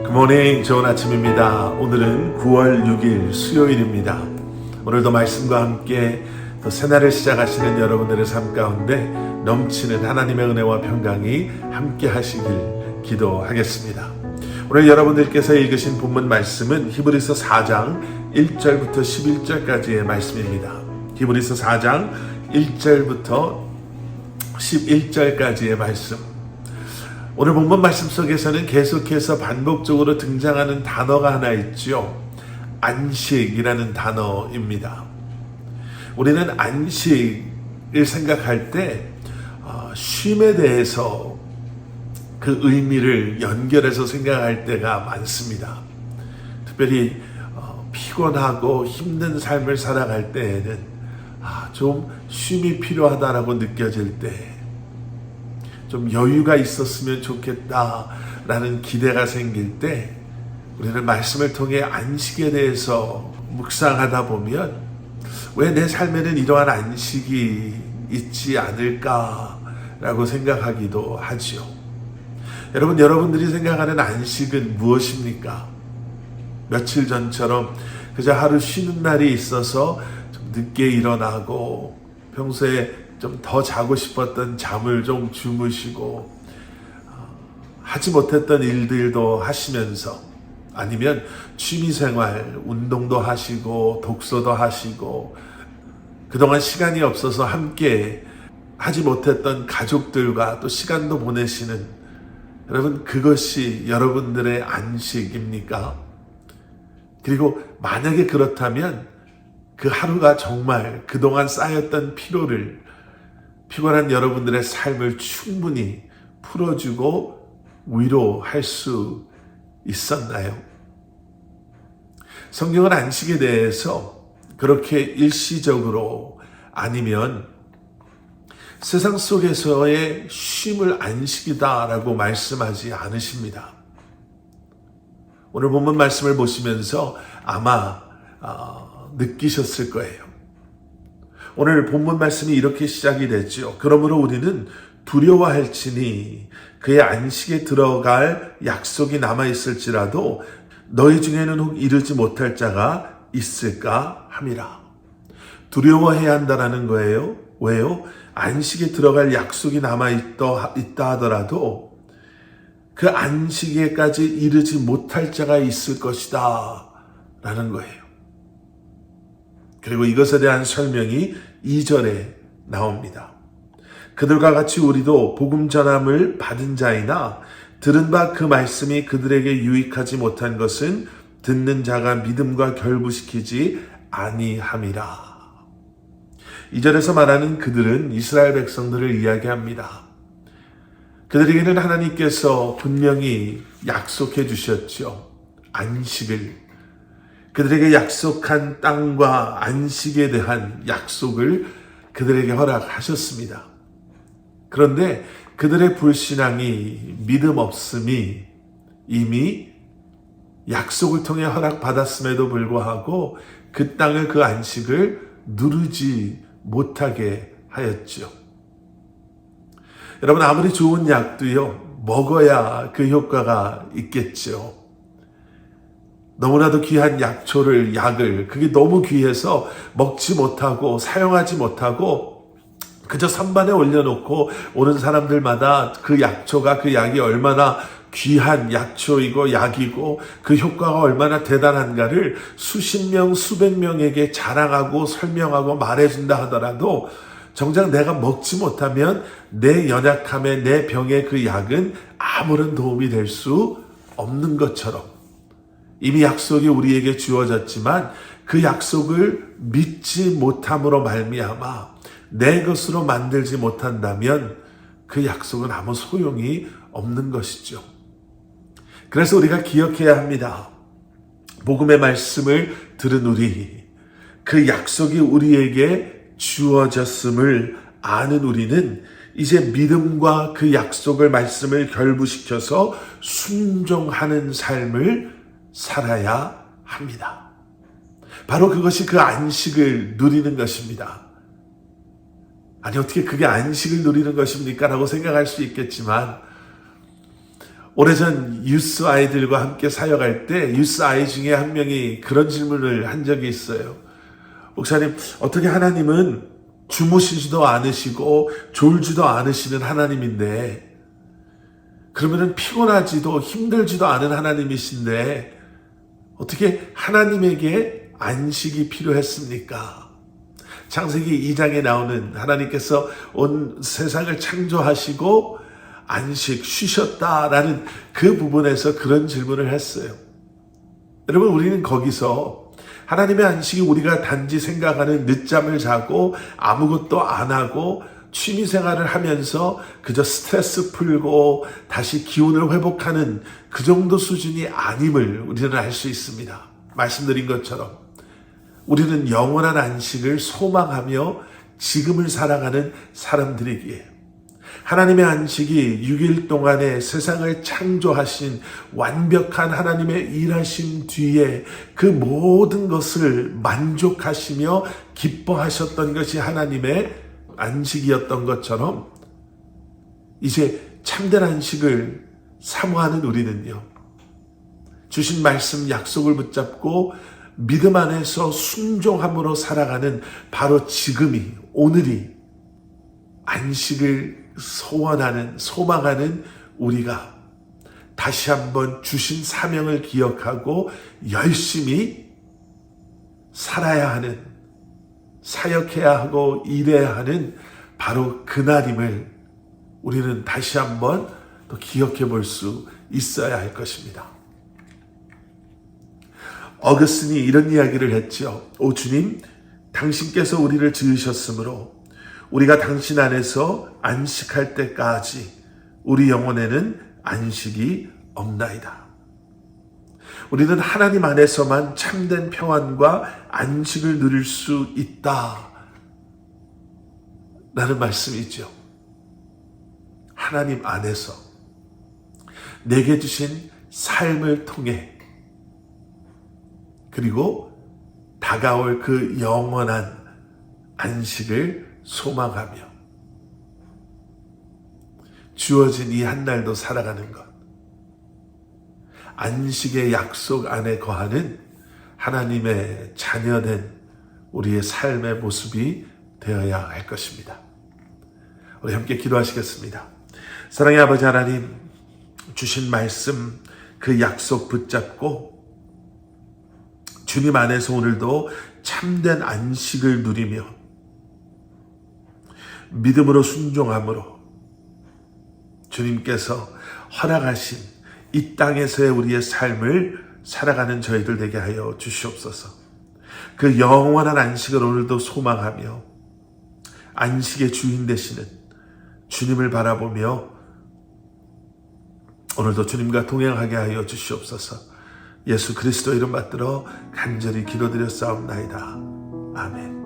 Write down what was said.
굿모닝, 좋은 아침입니다. 오늘은 9월 6일 수요일입니다. 오늘도 말씀과 함께 또 새날을 시작하시는 여러분들의 삶 가운데 넘치는 하나님의 은혜와 평강이 함께 하시길 기도하겠습니다. 오늘 여러분들께서 읽으신 본문 말씀은 히브리서 4장 1절부터 11절까지의 말씀입니다. 히브리서 4장 1절부터 11절까지의 말씀. 오늘 본문 말씀 속에서는 계속해서 반복적으로 등장하는 단어가 하나 있죠. 안식이라는 단어입니다. 우리는 안식을 생각할 때 쉼에 대해서 그 의미를 연결해서 생각할 때가 많습니다. 특별히 피곤하고 힘든 삶을 살아갈 때에는 좀 쉼이 필요하다라고 느껴질 때 좀 여유가 있었으면 좋겠다라는 기대가 생길 때 우리는 말씀을 통해 안식에 대해서 묵상하다 보면 왜 내 삶에는 이러한 안식이 있지 않을까라고 생각하기도 하죠. 여러분들이 생각하는 안식은 무엇입니까? 며칠 전처럼 그저 하루 쉬는 날이 있어서 좀 늦게 일어나고 평소에 좀 더 자고 싶었던 잠을 좀 주무시고 하지 못했던 일들도 하시면서 아니면 취미생활, 운동도 하시고 독서도 하시고 그동안 시간이 없어서 함께 하지 못했던 가족들과 또 시간도 보내시는 여러분, 그것이 여러분들의 안식입니까? 그리고 만약에 그렇다면 그 하루가 정말 그동안 쌓였던 피곤한 여러분들의 삶을 충분히 풀어주고 위로할 수 있었나요? 성경은 안식에 대해서 그렇게 일시적으로 아니면 세상 속에서의 쉼을 안식이다라고 말씀하지 않으십니다. 오늘 본문 말씀을 보시면서 아마 느끼셨을 거예요. 오늘 본문 말씀이 이렇게 시작이 됐죠. 그러므로 우리는 두려워할지니 그의 안식에 들어갈 약속이 남아있을지라도 너희 중에는 혹 이르지 못할 자가 있을까 함이라. 두려워해야 한다는 거예요. 왜요? 안식에 들어갈 약속이 남아있다 하더라도 그 안식에까지 이르지 못할 자가 있을 것이다 라는 거예요. 그리고 이것에 대한 설명이 2절에 나옵니다. 그들과 같이 우리도 복음 전함을 받은 자이나 들은 바 그 말씀이 그들에게 유익하지 못한 것은 듣는 자가 믿음과 결부시키지 아니함이라. 2절에서 말하는 그들은 이스라엘 백성들을 이야기합니다. 그들에게는 하나님께서 분명히 약속해 주셨죠. 안식을. 그들에게 약속한 땅과 안식에 대한 약속을 그들에게 허락하셨습니다. 그런데 그들의 불신앙이 믿음 없음이 이미 약속을 통해 허락받았음에도 불구하고 그 땅을 그 안식을 누리지 못하게 하였죠. 여러분, 아무리 좋은 약도요, 먹어야 그 효과가 있겠죠. 너무나도 귀한 약을 그게 너무 귀해서 먹지 못하고 사용하지 못하고 그저 선반에 올려놓고 오는 사람들마다 그 약초가 그 약이 얼마나 귀한 약초이고 약이고 그 효과가 얼마나 대단한가를 수십 명 수백 명에게 자랑하고 설명하고 말해준다 하더라도 정작 내가 먹지 못하면 내 연약함에 내 병에 그 약은 아무런 도움이 될 수 없는 것처럼 이미 약속이 우리에게 주어졌지만 그 약속을 믿지 못함으로 말미암아 내 것으로 만들지 못한다면 그 약속은 아무 소용이 없는 것이죠. 그래서 우리가 기억해야 합니다. 복음의 말씀을 들은 우리, 그 약속이 우리에게 주어졌음을 아는 우리는 이제 믿음과 그 약속을 말씀을 결부시켜서 순종하는 삶을 살아야 합니다. 바로 그것이 그 안식을 누리는 것입니다. 아니, 어떻게 그게 안식을 누리는 것입니까? 라고 생각할 수 있겠지만 오래전 유스 아이들과 함께 사역할 때 유스 아이 중에 한 명이 그런 질문을 한 적이 있어요. 목사님, 어떻게 하나님은 주무시지도 않으시고 졸지도 않으시는 하나님인데, 그러면은 피곤하지도 힘들지도 않은 하나님이신데 어떻게 하나님에게 안식이 필요했습니까? 창세기 2장에 나오는 하나님께서 온 세상을 창조하시고 안식, 쉬셨다라는 그 부분에서 그런 질문을 했어요. 여러분, 우리는 거기서 하나님의 안식이 우리가 단지 생각하는 늦잠을 자고 아무것도 안 하고 취미생활을 하면서 그저 스트레스 풀고 다시 기운을 회복하는 그 정도 수준이 아님을 우리는 알 수 있습니다. 말씀드린 것처럼 우리는 영원한 안식을 소망하며 지금을 살아가는 사람들이기에 하나님의 안식이 6일 동안에 세상을 창조하신 완벽한 하나님의 일하심 뒤에 그 모든 것을 만족하시며 기뻐하셨던 것이 하나님의 안식이었던 것처럼 이제 참된 안식을 사모하는 우리는요, 주신 말씀 약속을 붙잡고 믿음 안에서 순종함으로 살아가는 바로 지금이, 오늘이 안식을 소원하는, 소망하는 우리가 다시 한번 주신 사명을 기억하고 열심히 살아야 하는, 사역해야 하고 일해야 하는 바로 그날임을 우리는 다시 한번 또 기억해 볼 수 있어야 할 것입니다. 어거스틴이 이런 이야기를 했죠. 오 주님, 당신께서 우리를 지으셨으므로 우리가 당신 안에서 안식할 때까지 우리 영혼에는 안식이 없나이다. 우리는 하나님 안에서만 참된 평안과 안식을 누릴 수 있다 라는 말씀이죠. 하나님 안에서 내게 주신 삶을 통해, 그리고 다가올 그 영원한 안식을 소망하며 주어진 이 한 날도 살아가는 것, 안식의 약속 안에 거하는 하나님의 자녀된 우리의 삶의 모습이 되어야 할 것입니다. 우리 함께 기도하시겠습니다. 사랑의 아버지 하나님, 주신 말씀, 그 약속 붙잡고 주님 안에서 오늘도 참된 안식을 누리며 믿음으로 순종함으로 주님께서 허락하신 이 땅에서의 우리의 삶을 살아가는 저희들 되게 하여 주시옵소서. 그 영원한 안식을 오늘도 소망하며 안식의 주인 되시는 주님을 바라보며 오늘도 주님과 동행하게 하여 주시옵소서. 예수 그리스도 이름 받들어 간절히 기도드렸사옵나이다. 아멘.